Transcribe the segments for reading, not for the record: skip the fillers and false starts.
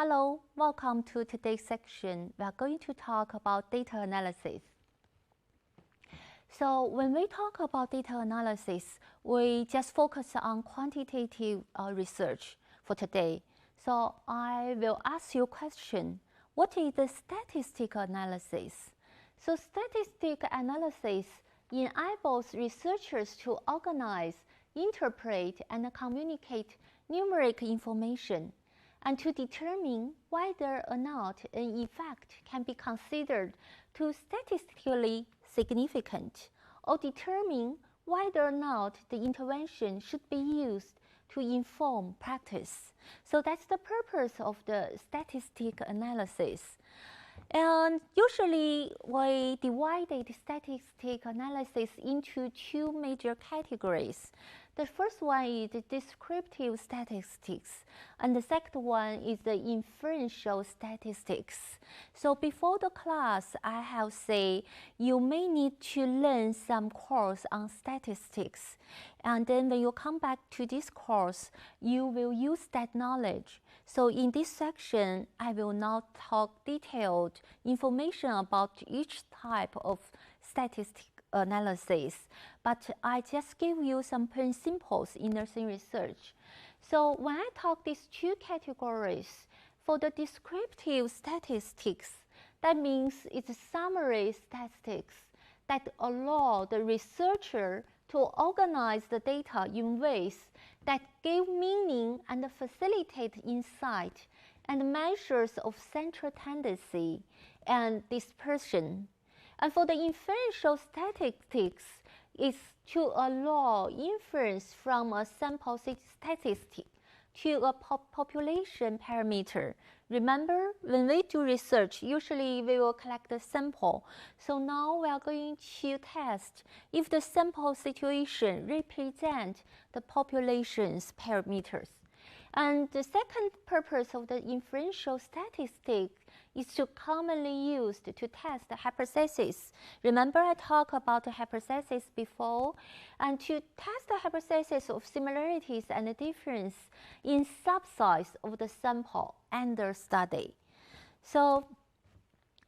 Hello, welcome to today's section. We are going to talk about data analysis. So when we talk about data analysis, we just focus on quantitative research for today. So I will ask you a question. What is the statistical analysis? So statistical analysis enables researchers to organize, interpret, and communicate numeric information, and to determine whether or not an effect can be considered to statistically significant, or determine whether or not the intervention should be used to inform practice. So that's the purpose of the statistical analysis. And usually we divided statistical analysis into two major categories. The first one is the descriptive statistics, and the second one is the inferential statistics. So before the class, I have said you may need to learn some course on statistics. And then when you come back to this course, you will use that knowledge. So in this section, I will not talk detailed information about each type of statistical analysis, but I just give you some principles in nursing research. So when I talk these two categories, for the descriptive statistics, that means it's summary statistics that allow the researcher to organize the data in ways that give meaning and facilitate insight and measures of central tendency and dispersion. And for the inferential statistics, is to allow inference from a sample statistic to a population parameter. Remember, when we do research, usually we will collect a sample. So now we are going to test if the sample situation represents the population's parameters. And the second purpose of the inferential statistic is to commonly used to test the hypothesis. Remember I talked about the hypothesis before, and to test the hypothesis of similarities and difference in subsize of the sample under study. So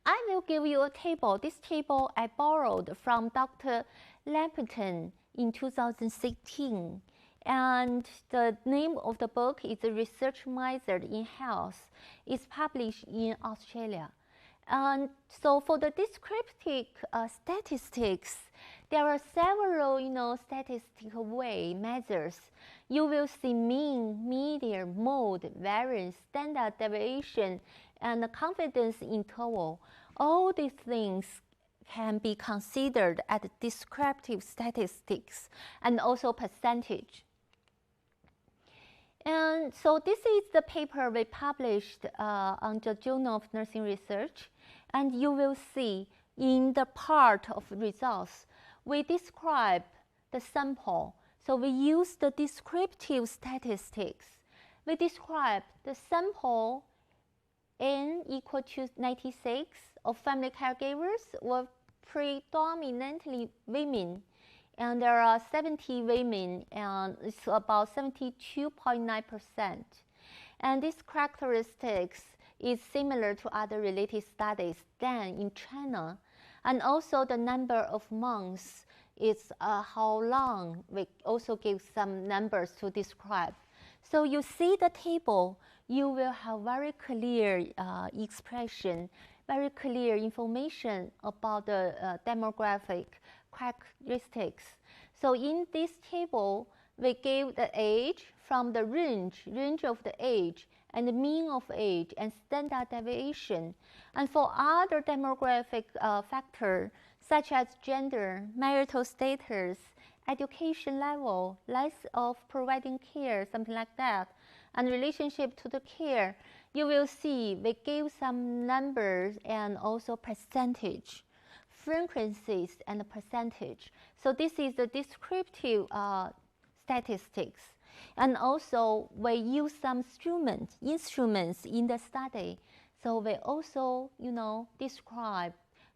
I will give you a table. This table I borrowed from Dr. Lampton in 2016. And the name of the book is The Research Method in Health. It's published in Australia. And so for the descriptive statistics, there are several, statistical measures. You will see mean, median, mode, variance, standard deviation, and confidence interval. All these things can be considered as descriptive statistics and also percentage. And so this is the paper we published on the Journal of Nursing Research. And you will see in the part of results, we describe the sample. So we use the descriptive statistics. We describe the sample N equal to 96 of family caregivers were predominantly women. And there are 70 women, and it's about 72.9%. And this characteristics is similar to other related studies done in China. And also the number of months is how long. We also give some numbers to describe. So you see the table, you will have very clear expression, very clear information about the demographic characteristics. So in this table, we gave the age from the range of the age, and the mean of age, and standard deviation. And for other demographic factors, such as gender, marital status, education level, length of providing care, something like that, and relationship to the care, you will see we gave some numbers and also percentage, frequencies and percentage. So this is the descriptive statistics. And also we use some instruments in the study. So we also, describe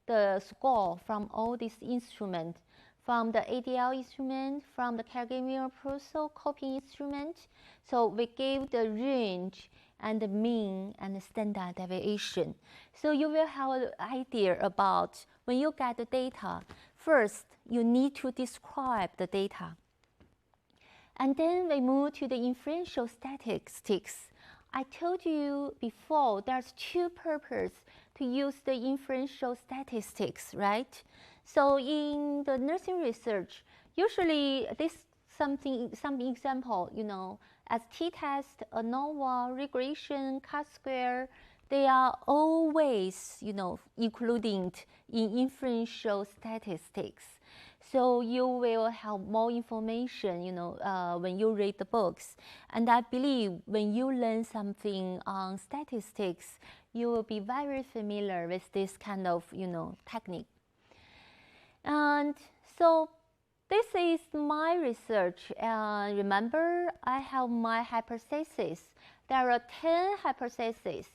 the score from all these instruments, from the ADL instrument, from the caregiving appraisal coping instrument. So we gave the range and the mean and standard deviation. So you will have an idea about when you get the data. First, you need to describe the data. And then we move to the inferential statistics. I told you before there's two purposes to use the inferential statistics, right? So in the nursing research, usually this some example, as t-test, ANOVA, regression, chi-square, they are always, included in inferential statistics. So you will have more information, when you read the books. And I believe when you learn something on statistics, you will be very familiar with this kind of, technique. And so this is my research. Remember, I have my hypothesis. There are 10 hypotheses.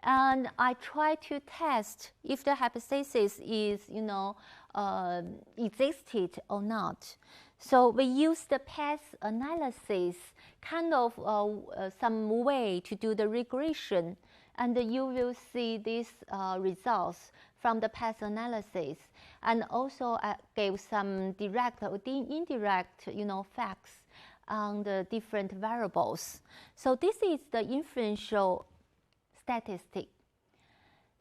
And I try to test if the hypothesis is, existed or not. So we use the path analysis, kind of some way to do the regression, and you will see these results from the path analysis. And also I gave some direct or indirect, facts on the different variables. So this is the inferential statistic.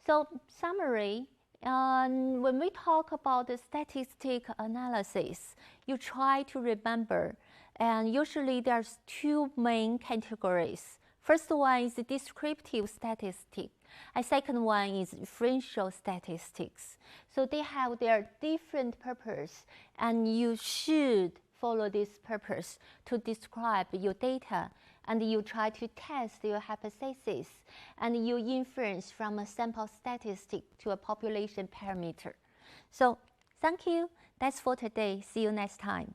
So summary, when we talk about the statistic analysis, you try to remember, and usually there's two main categories. First one is descriptive statistics, and second one is inferential statistics. So they have their different purpose, and you should follow this purpose to describe your data, and you try to test your hypothesis, and you inference from a sample statistic to a population parameter. So thank you. That's for today. See you next time.